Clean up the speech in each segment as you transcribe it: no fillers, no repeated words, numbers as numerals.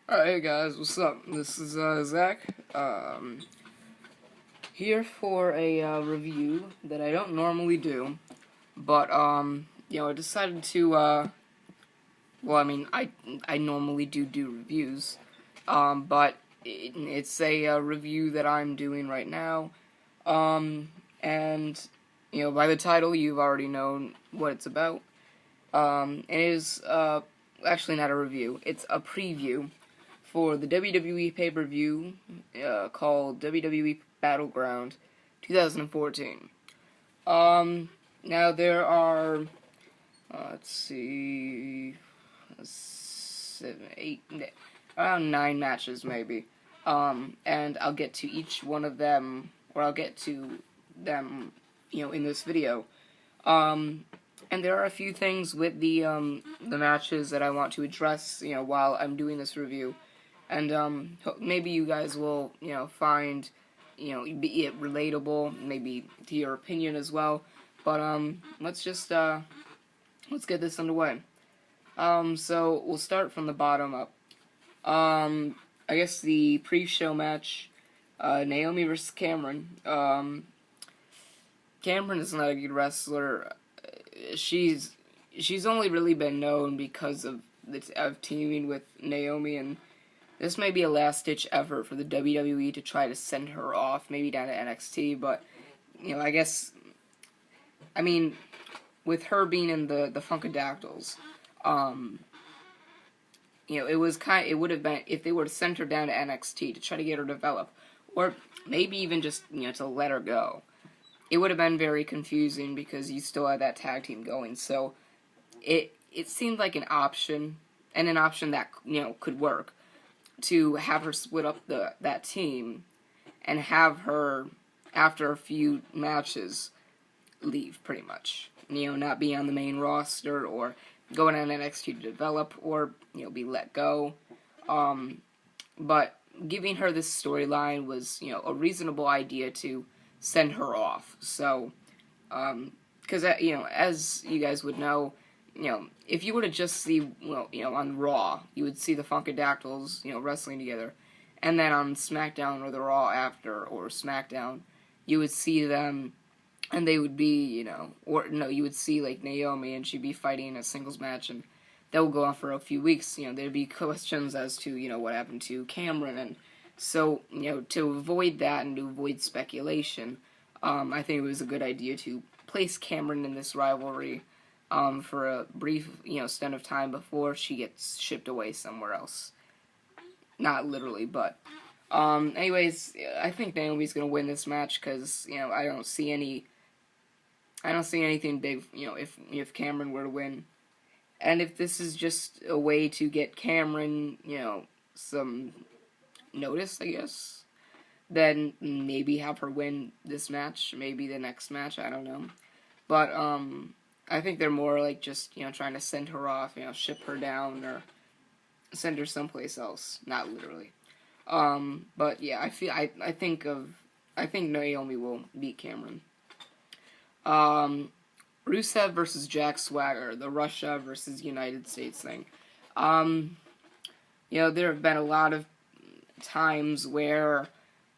Alright, hey guys, what's up? This is Zach, here for a review that I don't normally do, but I decided to I normally do reviews, but it's a review that I'm doing right now, and by the title you've already known what it's about. It is actually not a review; it's a preview for the WWE pay-per-view called WWE Battleground 2014. Now there are, let's see, seven, eight, around 9 matches maybe. And I'll get to each one of them, or I'll get to them, in this video. And there are a few things with the matches that I want to address, while I'm doing this review. And maybe you guys will, find, be it relatable, maybe to your opinion as well. But let's get this underway. So we'll start from the bottom up. I guess the pre-show match, Naomi versus Cameron. Cameron is not a good wrestler. She's only really been known because of teaming with Naomi, and this may be a last-ditch effort for the WWE to try to send her off, maybe down to NXT, but, with her being in the Funkadactyls, it would have been, if they were to send her down to NXT to try to get her to develop, or maybe even just, to let her go, it would have been very confusing because you still had that tag team going, so it seemed like an option, and an option that, could work, to have her split up that team and have her, after a few matches, leave, pretty much. Not be on the main roster, or going on NXT to develop, or, be let go. But giving her this storyline was, a reasonable idea to send her off. So, because, as you guys would know, if you were to just see, on Raw, you would see the Funkadactyls, wrestling together. And then on SmackDown, or the Raw after, or SmackDown, you would see them, and they would be, you would see, like, Naomi, and she'd be fighting a singles match, and that would go on for a few weeks. There'd be questions as to, what happened to Cameron, and so, to avoid that and to avoid speculation, I think it was a good idea to place Cameron in this rivalry, for a brief, stint of time before she gets shipped away somewhere else. Not literally, but, anyways, I think Naomi's gonna win this match, because, I don't see anything big, if Cameron were to win. And if this is just a way to get Cameron, some notice, I guess, then maybe have her win this match, maybe the next match, I don't know. But, I think they're more like just, trying to send her off, ship her down, or send her someplace else. Not literally. But yeah, I think Naomi will beat Cameron. Rusev versus Jack Swagger, the Russia versus United States thing. There have been a lot of times where,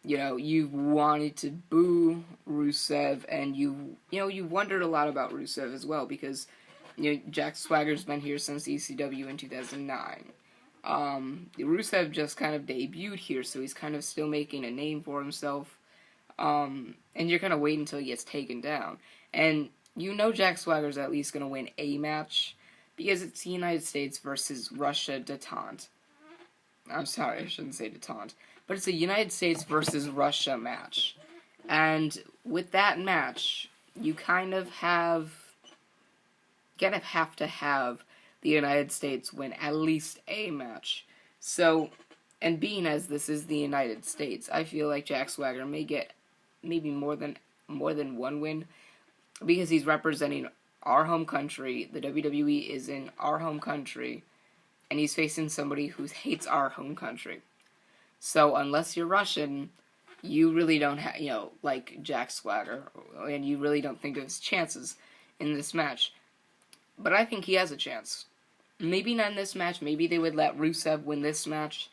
you've wanted to boo Rusev, and you wondered a lot about Rusev as well, because, Jack Swagger's been here since ECW in 2009. Rusev just kind of debuted here, so he's kind of still making a name for himself, and you're kind of waiting until he gets taken down. And Jack Swagger's at least going to win a match, because it's the United States versus Russia detente. I'm sorry, I shouldn't say detente. But it's a United States versus Russia match. And with that match, you kind of have to have the United States win at least a match. So, and being as this is the United States, I feel like Jack Swagger may get maybe more than one win, because he's representing our home country. The WWE is in our home country, and he's facing somebody who hates our home country. So unless you're Russian, you really don't like Jack Swagger, and you really don't think of his chances in this match. But I think he has a chance. maybe not in this match. Maybe they would let Rusev win this match,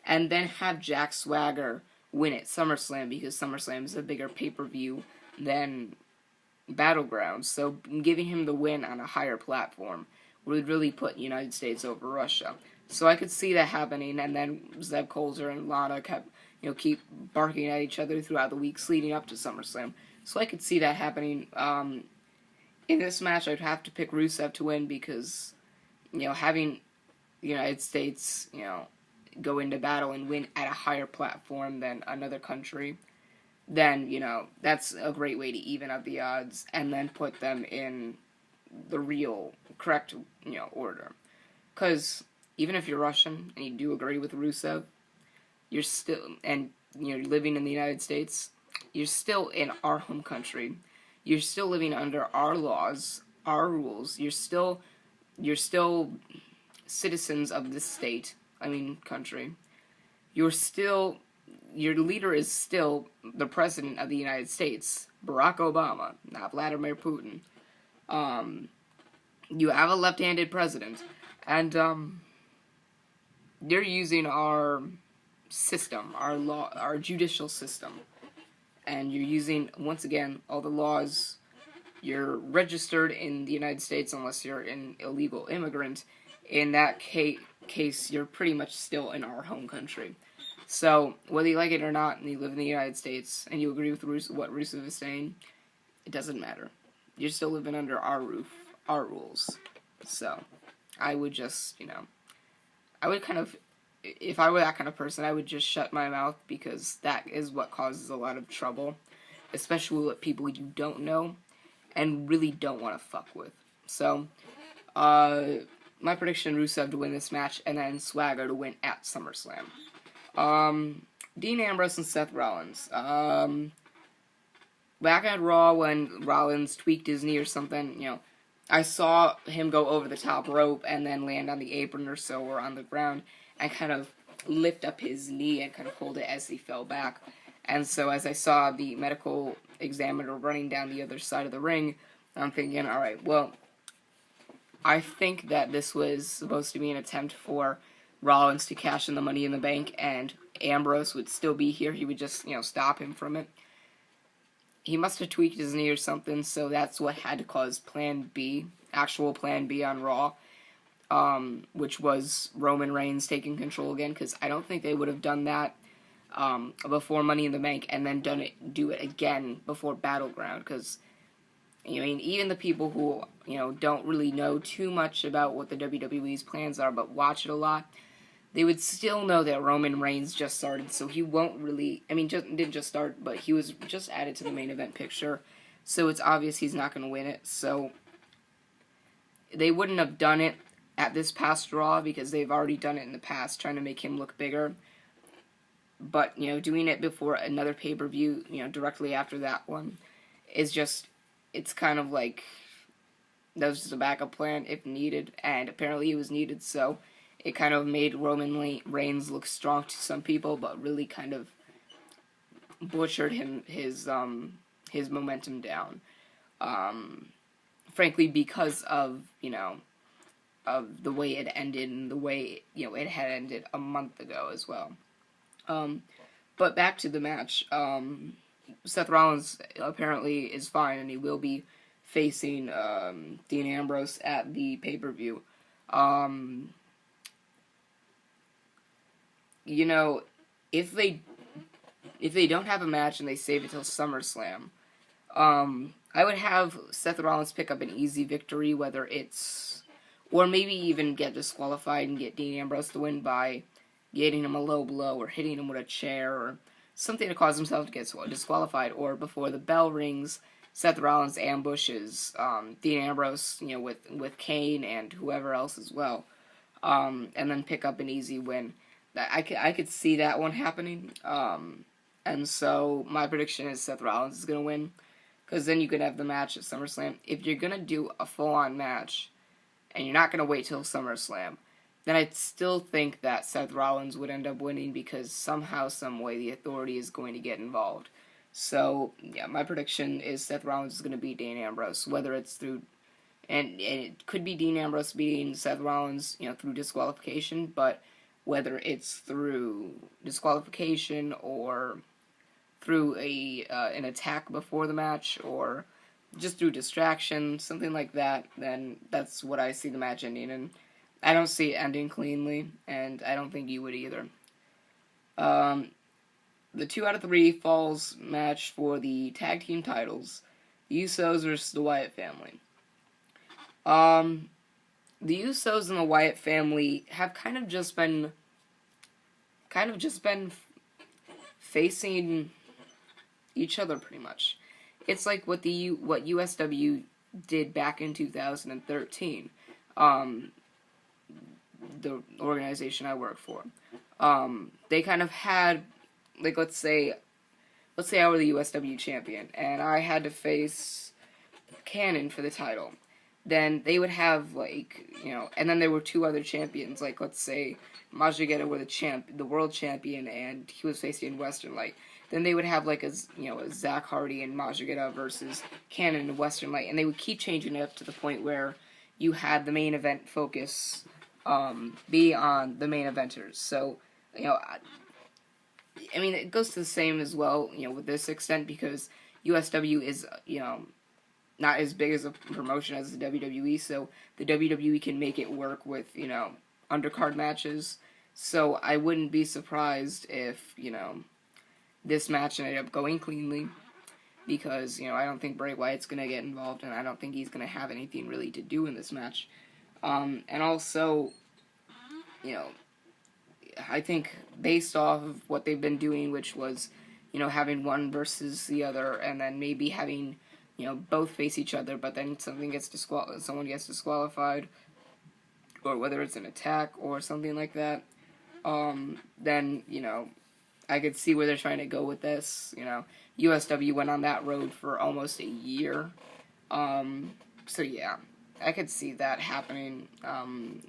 and then have Jack Swagger win at SummerSlam, because SummerSlam is a bigger pay-per-view than Battleground. So giving him the win on a higher platform would really put United States over Russia. So I could see that happening, and then Zeb Colter and Lana keep barking at each other throughout the weeks leading up to SummerSlam. So I could see that happening. In this match, I'd have to pick Rusev to win because, having the United States, go into battle and win at a higher platform than another country, then, that's a great way to even up the odds and then put them in the real correct, order. Because even if you're Russian and you do agree with Rusev, you're still, and you're living in the United States, you're still in our home country. You're still living under our laws, our rules. You're still citizens of this state, country. Your leader is still the president of the United States, Barack Obama, not Vladimir Putin. You have a left-handed president, and you're using our system, our law, our judicial system, and you're using, once again, all the laws. You're registered in the United States unless you're an illegal immigrant. In that case, you're pretty much still in our home country. So, whether you like it or not, and you live in the United States, and you agree with what Rusev is saying, it doesn't matter. You're still living under our roof, our rules. So, I would just, I would if I were that kind of person, I would just shut my mouth, because that is what causes a lot of trouble, especially with people you don't know and really don't want to fuck with. So, my prediction, Rusev to win this match, and then Swagger to win at SummerSlam. Dean Ambrose and Seth Rollins. Back at Raw, when Rollins tweaked his knee or something, I saw him go over the top rope and then land on the apron or so, or on the ground, and kind of lift up his knee and kind of hold it as he fell back. And so as I saw the medical examiner running down the other side of the ring, I'm thinking, alright, well, I think that this was supposed to be an attempt for Rollins to cash in the Money in the Bank, and Ambrose would still be here. He would just, stop him from it. He must have tweaked his knee or something, so that's what had to cause Plan B, actual Plan B on Raw, which was Roman Reigns taking control again, because I don't think they would have done that before Money in the Bank and then do it again before Battleground, because, even the people who, don't really know too much about what the WWE's plans are, but watch it a lot, they would still know that Roman Reigns just started, so he won't really, didn't just start, but he was just added to the main event picture, so it's obvious he's not going to win it, so they wouldn't have done it at this past Raw, because they've already done it in the past, trying to make him look bigger, but, doing it before another pay-per-view, directly after that one, is just, it's kind of like, that was just a backup plan if needed, and apparently it was needed, so it kind of made Roman Reigns look strong to some people, but really kind of butchered his momentum down. Frankly, because of, of the way it ended, and the way, it had ended a month ago as well. But back to the match, Seth Rollins apparently is fine, and he will be facing Dean Ambrose at the pay-per-view. If they don't have a match and they save it till SummerSlam, I would have Seth Rollins pick up an easy victory, whether it's, or maybe even get disqualified and get Dean Ambrose to win by getting him a low blow or hitting him with a chair or something to cause himself to get disqualified, or before the bell rings, Seth Rollins ambushes Dean Ambrose, with Kane and whoever else as well, and then pick up an easy win. I could see that one happening, and so my prediction is Seth Rollins is going to win, because then you could have the match at SummerSlam. If you're going to do a full-on match, and you're not going to wait till SummerSlam, then I'd still think that Seth Rollins would end up winning, because somehow, some way, the Authority is going to get involved. So, yeah, my prediction is Seth Rollins is going to beat Dean Ambrose, whether it's through and it could be Dean Ambrose beating Seth Rollins, through disqualification, but whether it's through disqualification or through an attack before the match or just through distraction, something like that, then that's what I see the match ending in. I don't see it ending cleanly, and I don't think you would either. The 2 out of 3 falls match for the tag team titles, the Usos versus the Wyatt family. The Usos and the Wyatt family have kind of just been facing each other pretty much. It's like what USW did back in 2013. The organization I work for. They kind of had, like, let's say I were the USW champion and I had to face Cannon for the title. Then they would have, and then there were 2 other champions, like, let's say Majigeta were the world champion and he was facing Western Light. Then they would have, a Zach Hardy and Majigeta versus Cannon and Western Light, and they would keep changing it up to the point where you had the main event focus be on the main eventers. So, it goes to the same as well, with this extent, because USW is, not as big as a promotion as the WWE, so the WWE can make it work with, undercard matches. So I wouldn't be surprised if, this match ended up going cleanly, because, I don't think Bray Wyatt's going to get involved, and I don't think he's going to have anything really to do in this match. And also, I think based off of what they've been doing, which was, having one versus the other, and then maybe having, both face each other, but then someone gets disqualified, or whether it's an attack or something like that, then, I could see where they're trying to go with this. USW went on that road for almost a year. So yeah, I could see that happening,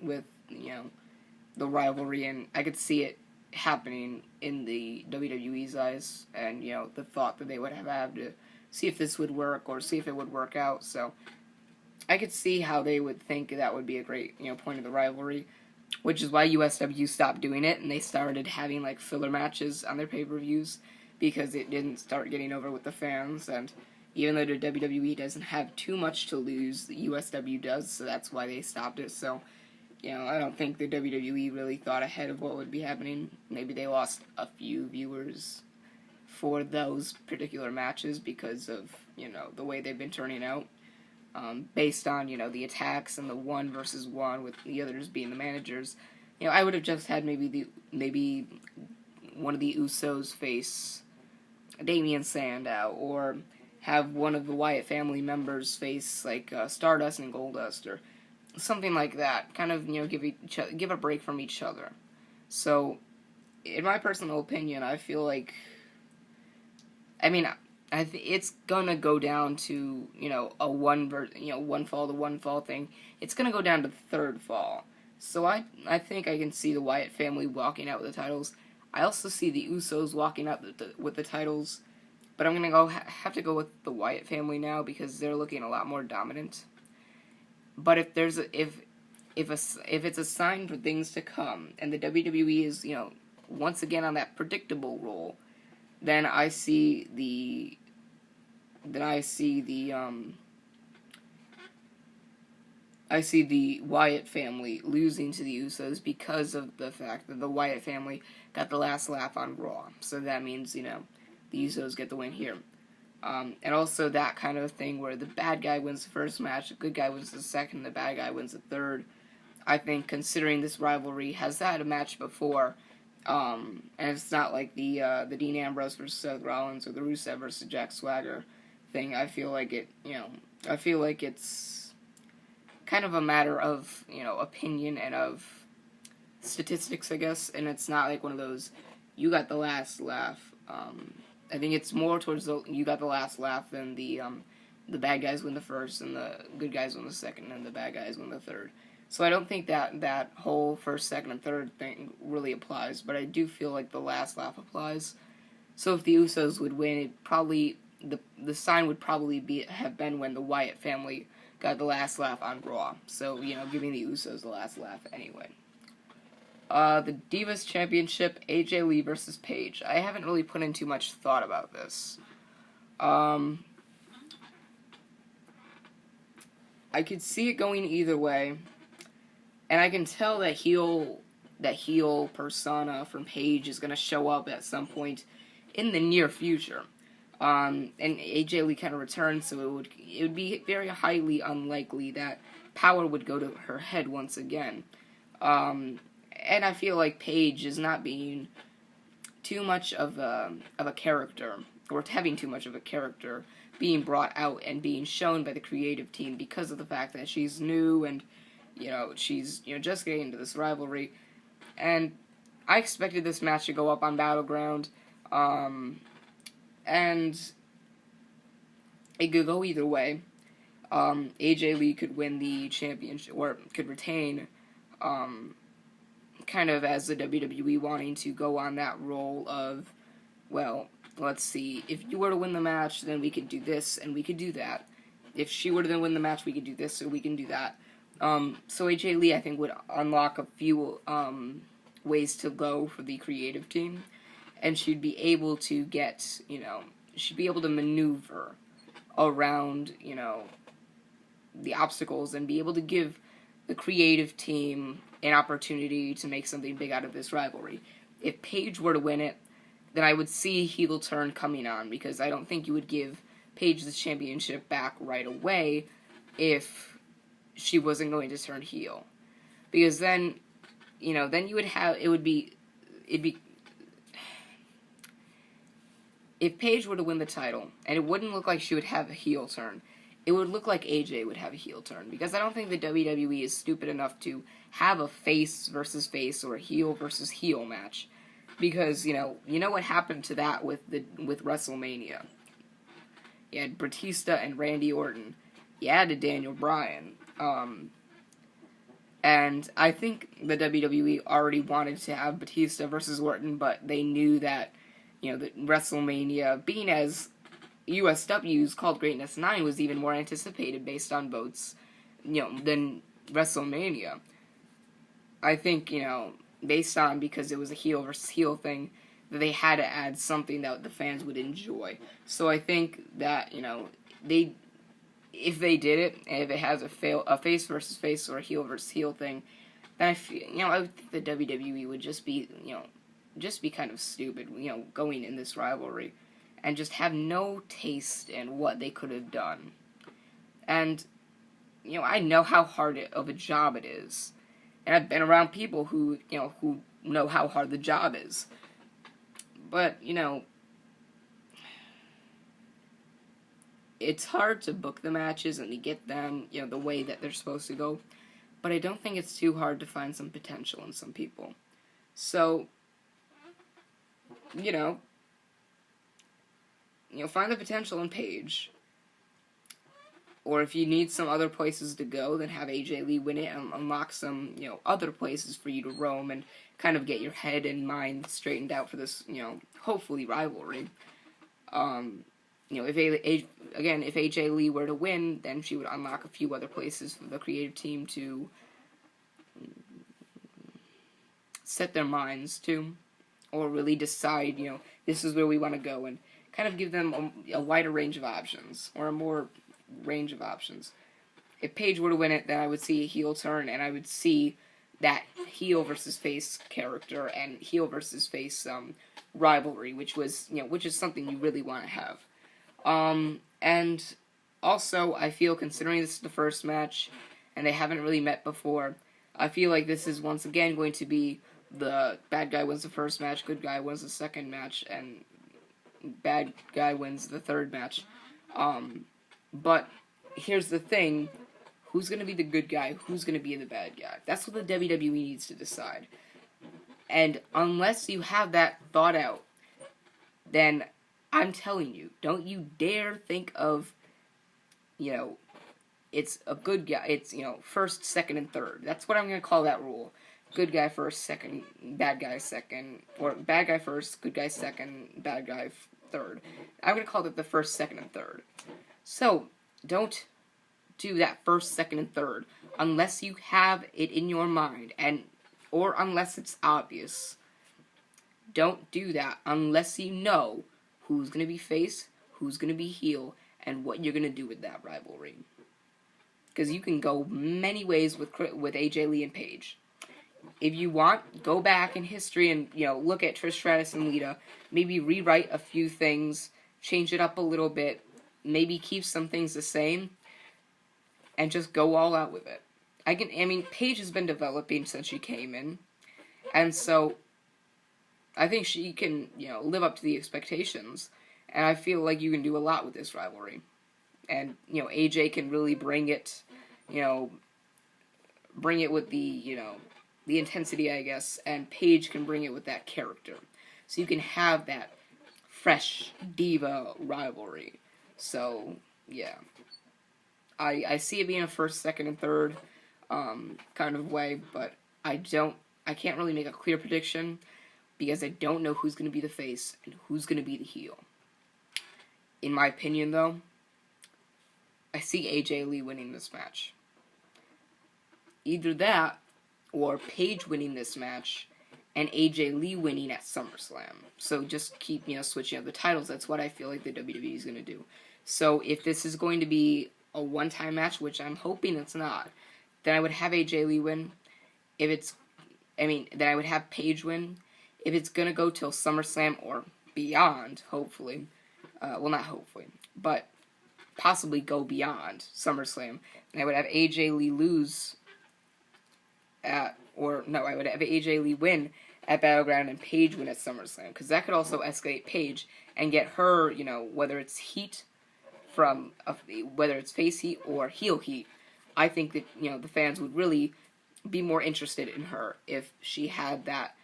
with, the rivalry, and I could see it happening in the WWE's eyes, and, the thought that they would have to see if this would work, or see if it would work out. So I could see how they would think that would be a great, point of the rivalry, which is why USW stopped doing it, and they started having, filler matches on their pay-per-views, because it didn't start getting over with the fans, and even though the WWE doesn't have too much to lose, the USW does, so that's why they stopped it. So, I don't think the WWE really thought ahead of what would be happening. Maybe they lost a few viewers for those particular matches because of, the way they've been turning out. Based on, the attacks and the 1 versus 1 with the others being the managers. I would have just had maybe one of the Usos face Damian Sandow, or have one of the Wyatt family members face, Stardust and Goldust, or something like that. Kind of, give a break from each other. So, in my personal opinion, I feel like, it's gonna go down to, a one fall to one fall thing. It's gonna go down to the 3rd fall. So I think I can see the Wyatt family walking out with the titles. I also see the Usos walking out with the titles, but I'm gonna have to go with the Wyatt family now, because they're looking a lot more dominant. But if it's a sign for things to come, and the WWE is, once again on that predictable roll, then I see the Wyatt family losing to the Usos, because of the fact that the Wyatt family got the last laugh on Raw. So that means, the Usos get the win here. And also that kind of thing where the bad guy wins the first match, the good guy wins the second, the bad guy wins the third. I think, considering this rivalry has had a match before, and it's not like the Dean Ambrose versus Seth Rollins, or the Rusev versus Jack Swagger thing. I feel like it's kind of a matter of, opinion and of statistics, I guess, and it's not like one of those, you got the last laugh. I think it's more towards you got the last laugh than the bad guys win the first, and the good guys win the second, and the bad guys win the third. So I don't think that whole first, second, and third thing really applies, but I do feel like the last laugh applies. So if the Usos would win, the sign would probably have been when the Wyatt family got the last laugh on Raw. So, giving the Usos the last laugh anyway. The Divas Championship, AJ Lee versus Paige. I haven't really put in too much thought about this. I could see it going either way, and I can tell that heel persona from Paige is going to show up at some point in the near future. And AJ Lee kind of returns, so it would be very highly unlikely that power would go to her head once again. And I feel like Paige is not being too much of a character, or having too much of a character being brought out and being shown by the creative team because of the fact that she's new and, she's, just getting into this rivalry. And I expected this match to go up on Battleground, and it could go either way. AJ Lee could win the championship, or could retain, kind of as the WWE wanting to go on that role of, well, let's see, if you were to win the match, then we could do this, and we could do that. If she were to then win the match, we could do this, or we can do that. So AJ Lee, I think, would unlock a few ways to go for the creative team, and she'd be able to get, she'd be able to maneuver around, the obstacles and be able to give the creative team an opportunity to make something big out of this rivalry. If Paige were to win it, then I would see heel turn coming on, because I don't think you would give Paige the championship back right away if she wasn't going to turn heel. Because then, then you would have, it'd be, if Paige were to win the title, and it wouldn't look like she would have a heel turn, it would look like AJ would have a heel turn, because I don't think the WWE is stupid enough to have a face versus face or a heel versus heel match, because you know what happened to that with WrestleMania. You had Batista and Randy Orton. You added Daniel Bryan, and I think the WWE already wanted to have Batista versus Orton, but they knew that that WrestleMania, being as USW's Called Greatness 9, was even more anticipated based on votes, than WrestleMania. I think, based on, because it was a heel versus heel thing, that they had to add something that the fans would enjoy. So I think that, if they did it, and if it has a face versus face or a heel versus heel thing, then I feel, I would think the WWE would just be kind of stupid, going in this rivalry, and just have no taste in what they could have done. And, I know how hard of a job it is. And I've been around people who know how hard the job is. But, it's hard to book the matches and to get them, the way that they're supposed to go. But I don't think it's too hard to find some potential in some people. So, find the potential in Paige. Or if you need some other places to go, then have AJ Lee win it and unlock some, other places for you to roam and kind of get your head and mind straightened out for this, hopefully rivalry. If AJ Lee were to win, then she would unlock a few other places for the creative team to set their minds to, or really decide, this is where we want to go, and kind of give them a wider range of options, or a more range of options. If Paige were to win it, then I would see a heel turn, and I would see that heel versus face character and heel versus face rivalry, which is something you really want to have. And also, I feel, considering this is the first match, and they haven't really met before, I feel like this is once again going to be the bad guy wins the first match, good guy wins the second match, and bad guy wins the third match. But here's the thing, who's going to be the good guy, who's going to be the bad guy? That's what the WWE needs to decide. And unless you have that thought out, then I'm telling you, don't you dare think of, it's a good guy, it's, first, second, and third. That's what I'm going to call that rule. Good guy first, second, bad guy second, or bad guy first, good guy second, bad guy third. I'm going to call it the first, second, and third. So, don't do that first, second, and third unless you have it in your mind, or unless it's obvious. Don't do that unless you know who's going to be face, who's going to be heel, and what you're going to do with that rivalry. Because you can go many ways with AJ Lee and Paige. If you want, go back in history and, look at Trish Stratus and Lita. Maybe rewrite a few things, change it up a little bit, maybe keep some things the same, and just go all out with it. Paige has been developing since she came in, and so I think she can, live up to the expectations, and I feel like you can do a lot with this rivalry. And, AJ can really bring it with the intensity, I guess, and Paige can bring it with that character. So you can have that fresh diva rivalry. So, yeah. I see it being a first, second, and third kind of way, but I can't really make a clear prediction because I don't know who's going to be the face and who's going to be the heel. In my opinion, though, I see AJ Lee winning this match. Either that, or Paige winning this match, and AJ Lee winning at SummerSlam. So just keep, switching up the titles. That's what I feel like the WWE is going to do. So if this is going to be a one-time match, which I'm hoping it's not, then I would have AJ Lee win. Then I would have Paige win. If it's going to go till SummerSlam or beyond, hopefully, not hopefully, but possibly go beyond SummerSlam, and I would have AJ Lee lose I would have AJ Lee win at Battleground and Paige win at SummerSlam, because that could also escalate Paige and get her, whether it's heat whether it's face heat or heel heat. I think that, the fans would really be more interested in her if she had that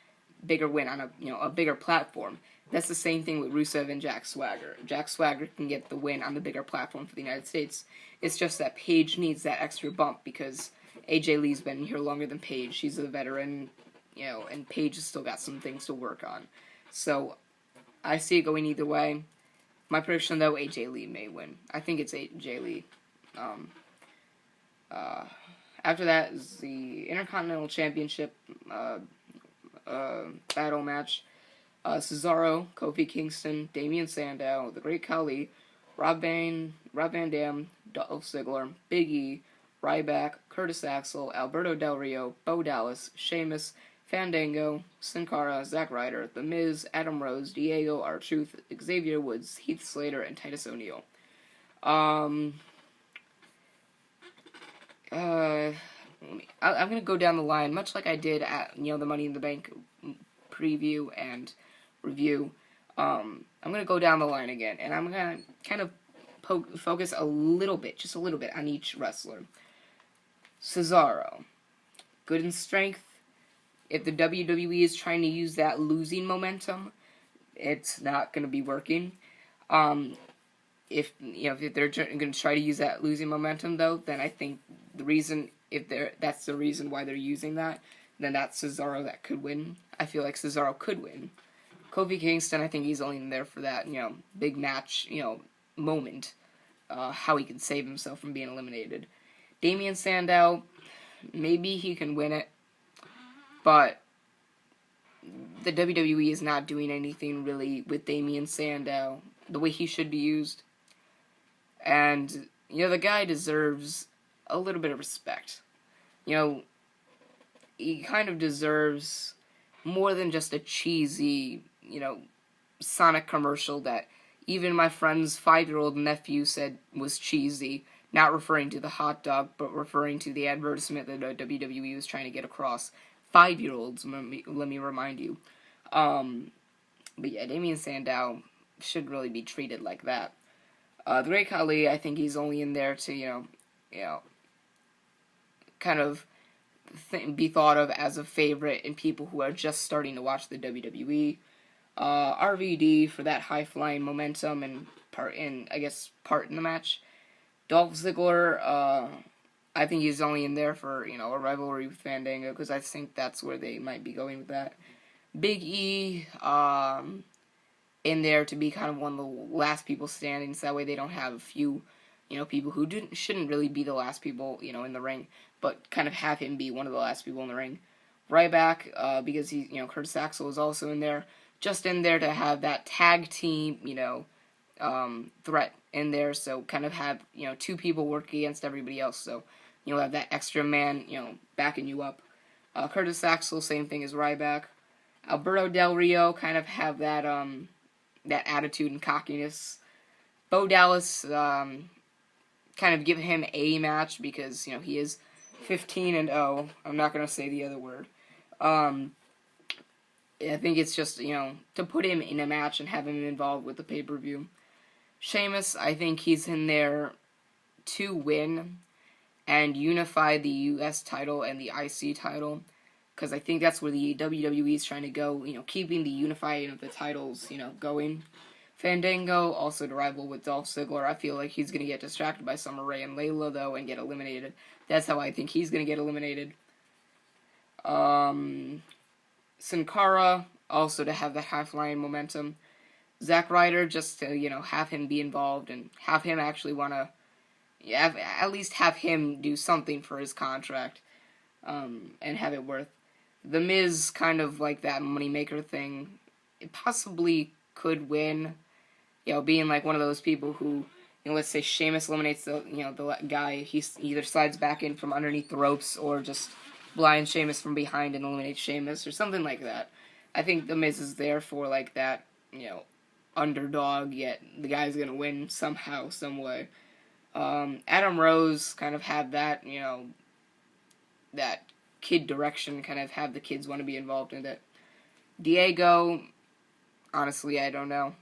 bigger win on a bigger platform. That's the same thing with Rusev and Jack Swagger. Jack Swagger can get the win on the bigger platform for the United States. It's just that Paige needs that extra bump because AJ Lee's been here longer than Paige. She's a veteran, and Paige has still got some things to work on. So, I see it going either way. My prediction, though, AJ Lee may win. I think it's AJ Lee. After that is the Intercontinental Championship battle match. Cesaro, Kofi Kingston, Damian Sandow, The Great Khali, Rob Van Dam, Dolph Ziggler, Big E, Ryback, Curtis Axel, Alberto Del Rio, Bo Dallas, Sheamus, Fandango, Sin Cara, Zack Ryder, The Miz, Adam Rose, Diego, R-Truth, Xavier Woods, Heath Slater, and Titus O'Neil. I'm going to go down the line, much like I did at, the Money in the Bank preview and review. I'm going to go down the line again, and I'm going to kind of focus just a little bit on each wrestler. Cesaro, good in strength. If the WWE is trying to use that losing momentum, it's not going to be working. If they're going to try to use that losing momentum, though, then I think that's the reason why they're using that, then that's Cesaro that could win. I feel like Cesaro could win. Kofi Kingston, I think he's only in there for that, big match, moment, how he can save himself from being eliminated. Damian Sandow, maybe he can win it, but the WWE is not doing anything really with Damian Sandow the way he should be used. And, the guy deserves a little bit of respect. He kind of deserves more than just a cheesy, Sonic commercial that even my friend's 5-year-old nephew said was cheesy, not referring to the hot dog, but referring to the advertisement that WWE was trying to get across. 5-year-olds, let me remind you. But yeah, Damian Sandow should really be treated like that. The Great Khali, I think he's only in there to, kind of be thought of as a favorite in people who are just starting to watch the WWE. RVD for that high-flying momentum and part in the match. Dolph Ziggler, I think he's only in there for, a rivalry with Fandango, because I think that's where they might be going with that. Big E, in there to be kind of one of the last people standing, so that way they don't have a few, people who shouldn't really be the last people, in the ring, but kind of have him be one of the last people in the ring. Ryback, because Curtis Axel is also in there, just in there to have that tag team, threat in there, so kind of have, two people work against everybody else, so you'll have that extra man, backing you up. Curtis Axel, same thing as Ryback. Alberto Del Rio kind of have that that attitude and cockiness. Bo Dallas, kind of give him a match because he is 15-0. I'm not gonna say the other word. I think it's just to put him in a match and have him involved with the pay-per-view. Sheamus, I think he's in there to win and unify the U.S. title and the IC title, because I think that's where the WWE is trying to go, keeping the unifying of the titles, going. Fandango, also to rival with Dolph Ziggler. I feel like he's going to get distracted by Summer Rae and Layla, though, and get eliminated. That's how I think he's going to get eliminated. Sin Cara, also to have that high-flying momentum. Zack Ryder, just to, have him be involved and have him actually want to, at least have him do something for his contract, and have it worth. The Miz, kind of like that moneymaker thing, it possibly could win, being like one of those people who, let's say Sheamus eliminates the guy, he either slides back in from underneath the ropes or just blinds Sheamus from behind and eliminates Sheamus or something like that. I think The Miz is there for like that, underdog, yet the guy's gonna win somehow, some way. Adam Rose kind of had that, that kid direction, kind of have the kids want to be involved in it. Diego, honestly, I don't know.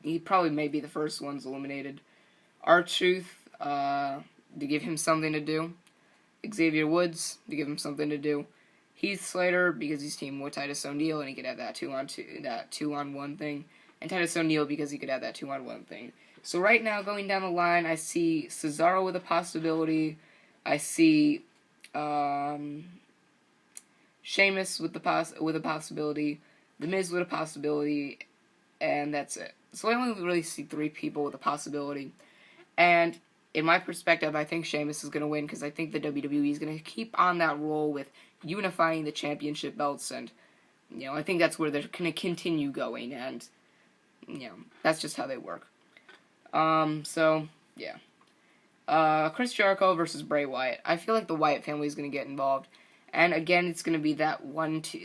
He probably may be the first ones eliminated. R-Truth, to give him something to do. Xavier Woods, to give him something to do. Heath Slater, because he's teaming with Titus O'Neil, and he could have that two-on-one thing. And Titus O'Neil, because he could have that two-on-one thing. So right now, going down the line, I see Cesaro with a possibility. I see Sheamus with a possibility. The Miz with a possibility. And that's it. So I only really see 3 people with a possibility. And in my perspective, I think Sheamus is going to win because I think the WWE is going to keep on that roll with unifying the championship belts. And, I think that's where they're going to continue going. And, that's just how they work. So, yeah. Chris Jericho versus Bray Wyatt. I feel like the Wyatt family is going to get involved. And again, it's going to be that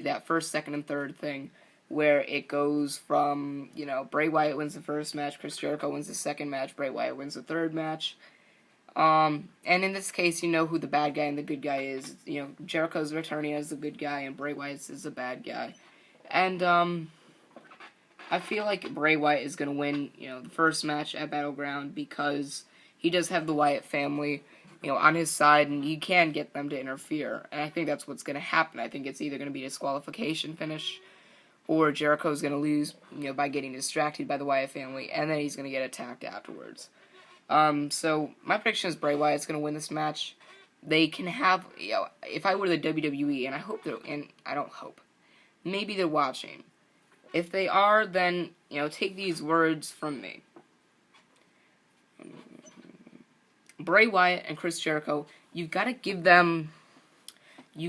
that first, second, and third thing where it goes from, Bray Wyatt wins the first match, Chris Jericho wins the second match, Bray Wyatt wins the third match. And in this case, you know who the bad guy and the good guy is. Jericho's returning as the good guy, and Bray Wyatt is the bad guy. And, I feel like Bray Wyatt is going to win, the first match at Battleground because he does have the Wyatt family, on his side, and he can get them to interfere. And I think that's what's going to happen. I think it's either going to be a disqualification finish, or Jericho's going to lose, by getting distracted by the Wyatt family, and then he's going to get attacked afterwards. So my prediction is Bray Wyatt's going to win this match. They can have, if I were the WWE, and I don't hope, maybe they're watching. If they are, then, take these words from me. Bray Wyatt and Chris Jericho, you've got to give them this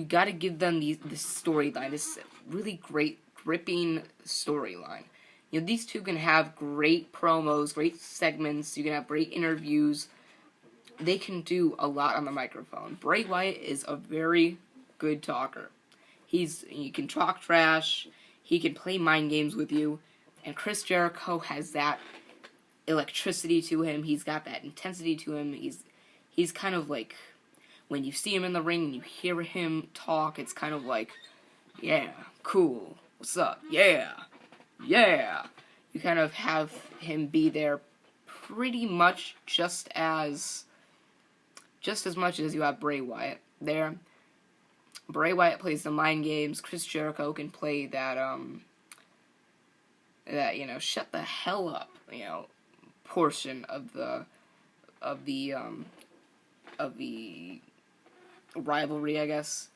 storyline, this really great, gripping storyline. These two can have great promos, great segments, you can have great interviews. They can do a lot on the microphone. Bray Wyatt is a very good talker. He can talk trash, he can play mind games with you, and Chris Jericho has that electricity to him. He's got that intensity to him. He's kind of like, when you see him in the ring and you hear him talk, it's kind of like, yeah, cool, what's up, yeah. You kind of have him be there pretty much just as much as you have Bray Wyatt there. Bray Wyatt plays the mind games. Chris Jericho can play that shut the hell up, portion of the rivalry, I guess.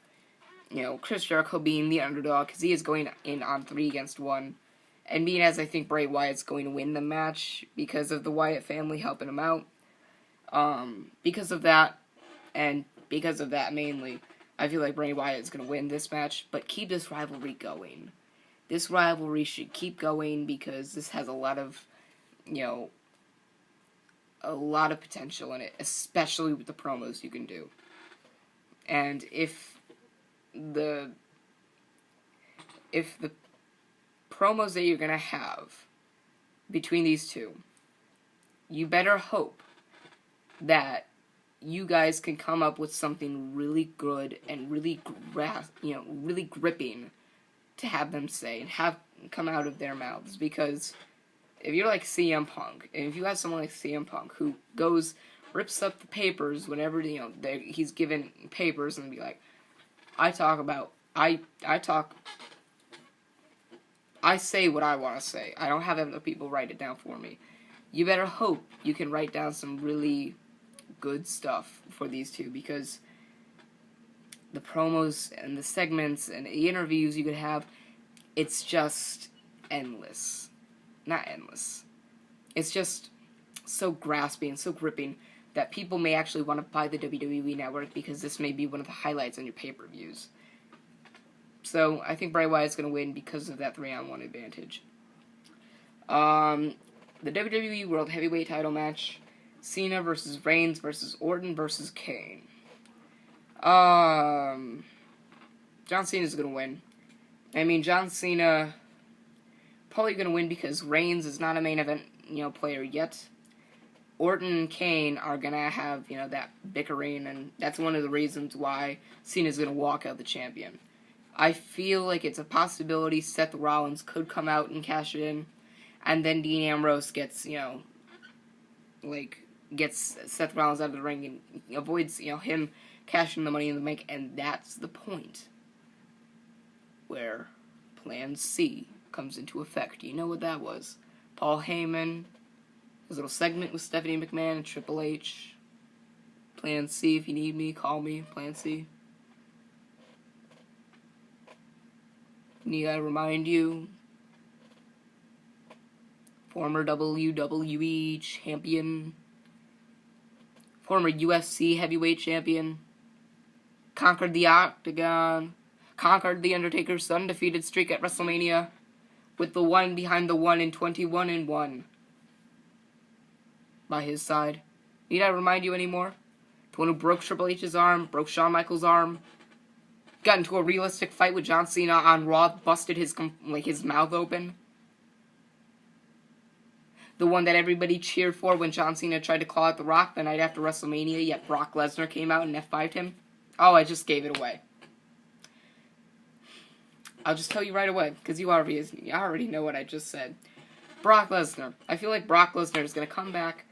Chris Jericho being the underdog because he is going in on 3 against 1, and being as I think Bray Wyatt's going to win the match because of the Wyatt family helping him out. Because of that, and because of that mainly, I feel like Bray Wyatt is going to win this match, but keep this rivalry going. This rivalry should keep going because this has a lot of, a lot of potential in it, especially with the promos you can do. And if the promos that you're going to have between these two, you better hope that you guys can come up with something really good and really really gripping to have them say and have come out of their mouths. Because if you're like CM Punk, and if you have someone like CM Punk who rips up the papers whenever he's given papers and be like, I say what I want to say. I don't have other people write it down for me. You better hope you can write down some really good stuff for these two, because the promos and the segments and the interviews you could have, it's just endless. Not endless. It's just so grasping, so gripping, that people may actually want to buy the WWE Network because this may be one of the highlights on your pay-per-views. So, I think Bray Wyatt's going to win because of that 3-on-1 advantage. The WWE World Heavyweight title match, Cena versus Reigns versus Orton versus Kane. John Cena's going to win. I mean, John Cena probably going to win because Reigns is not a main event, player yet. Orton and Kane are going to have, that bickering, and that's one of the reasons why Cena's going to walk out the champion. I feel like it's a possibility Seth Rollins could come out and cash it in, and then Dean Ambrose gets Seth Rollins out of the ring and avoids, him cashing the Money in the Bank, and that's the point where Plan C comes into effect. You know what that was? Paul Heyman, his little segment with Stephanie McMahon and Triple H. Plan C, if you need me, call me, Plan C. Need I remind you, former WWE champion, former UFC heavyweight champion, conquered the Octagon, conquered the Undertaker's undefeated streak at WrestleMania, with the one behind the one in 21-1 by his side. Need I remind you anymore? The one who broke Triple H's arm, broke Shawn Michaels' arm, got into a realistic fight with John Cena on Raw, busted his mouth open. The one that everybody cheered for when John Cena tried to claw at The Rock the night after WrestleMania, yet Brock Lesnar came out and F5'd him. Oh, I just gave it away. I'll just tell you right away, because you already know what I just said. Brock Lesnar. I feel like Brock Lesnar is going to come back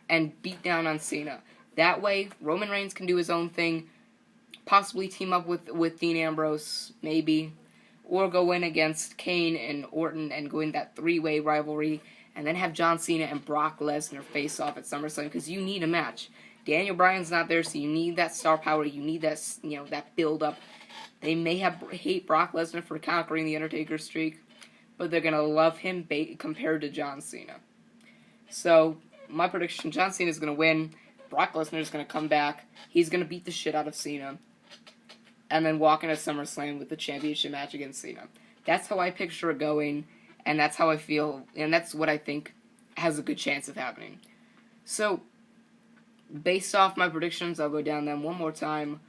and beat down on Cena. That way, Roman Reigns can do his own thing, possibly team up with Dean Ambrose, maybe, or go in against Kane and Orton and go in that three-way rivalry, and then have John Cena and Brock Lesnar face off at SummerSlam, because you need a match. Daniel Bryan's not there, so you need that star power, you need that, that build-up. They may hate Brock Lesnar for conquering the Undertaker streak, but they're going to love him compared to John Cena. So, my prediction, John Cena's going to win, Brock Lesnar's going to come back, he's going to beat the shit out of Cena, and then walk into SummerSlam with the championship match against Cena. That's how I picture it going, and that's how I feel, and that's what I think has a good chance of happening. So, based off my predictions, I'll go down them one more time.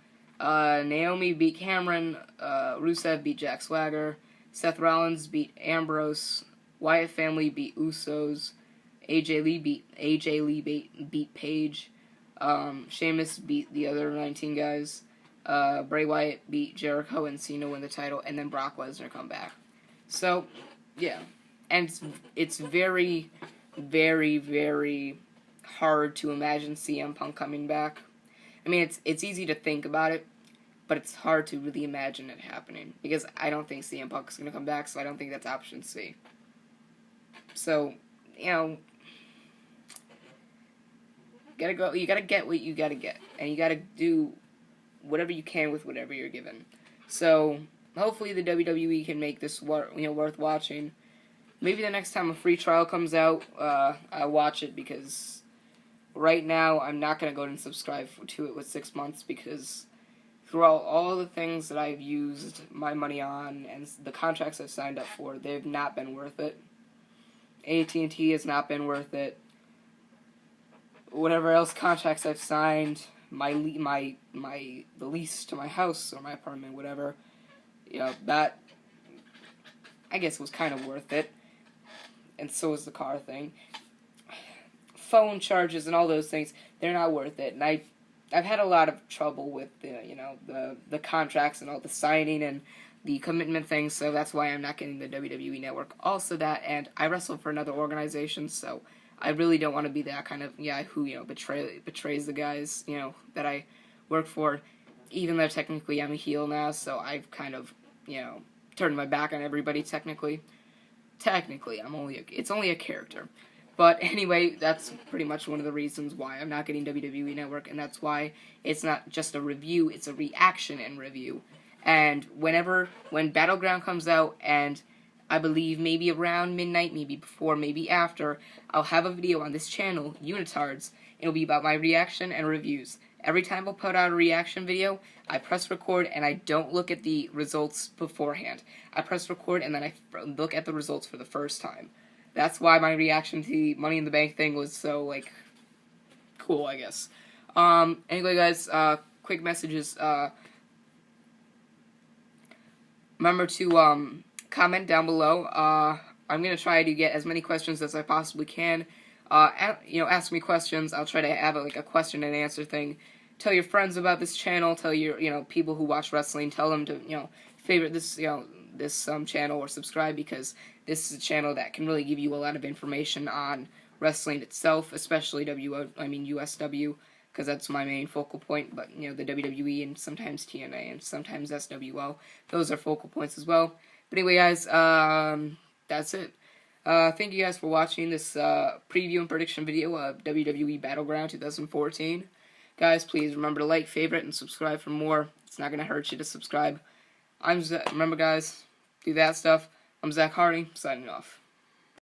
Naomi beat Cameron, Rusev beat Jack Swagger, Seth Rollins beat Ambrose, Wyatt family beat Usos, AJ Lee beat Paige, Sheamus beat the other 19 guys, Bray Wyatt beat Jericho and Cena win the title, and then Brock Lesnar come back. So, yeah. And it's very, very, very hard to imagine CM Punk coming back. I mean, it's easy to think about it, but it's hard to really imagine it happening, because I don't think CM Punk is going to come back, so I don't think that's option C. So, you gotta go, you gotta get what you gotta get, and you gotta do whatever you can with whatever you're given. So, hopefully the WWE can make this worth watching. Maybe the next time a free trial comes out, I'll watch it, because right now, I'm not going to go and subscribe to it with 6 months because throughout all the things that I've used my money on and the contracts I've signed up for, they've not been worth it. AT&T has not been worth it. Whatever else contracts I've signed, the lease to my house or my apartment, whatever, that I guess was kind of worth it. And so is the car thing. Phone charges and all those things, they're not worth it. And I've had a lot of trouble with the contracts and all the signing and the commitment things, so that's why I'm not getting the WWE Network. Also that, and I wrestle for another organization, so I really don't want to be that kind of guy who betrays the guys that I work for. Even though technically I'm a heel now, so I've kind of turned my back on everybody. Technically, it's only a character. But anyway, that's pretty much one of the reasons why I'm not getting WWE Network, and that's why it's not just a review, it's a reaction and review. And when Battleground comes out, and I believe maybe around midnight, maybe before, maybe after, I'll have a video on this channel, Unitards. It'll be about my reaction and reviews. Every time I'll put out a reaction video, I press record and I don't look at the results beforehand. I press record and then I look at the results for the first time. That's why my reaction to the Money in the Bank thing was so, cool, I guess. Anyway, guys, quick messages. Remember to, comment down below. I'm going to try to get as many questions as I possibly can. Ask me questions. I'll try to have, a question and answer thing. Tell your friends about this channel. Tell your, people who watch wrestling. Tell them to, favorite this, this channel or subscribe, because this is a channel that can really give you a lot of information on wrestling itself, especially USW, because that's my main focal point. But the WWE and sometimes TNA and sometimes SWL, those are focal points as well. But anyway, guys, that's it. Thank you guys for watching this preview and prediction video of WWE Battleground 2014. Guys, please remember to like, favorite, and subscribe for more. It's not gonna hurt you to subscribe. Remember, guys, do that stuff. I'm Zach Hardy, signing off.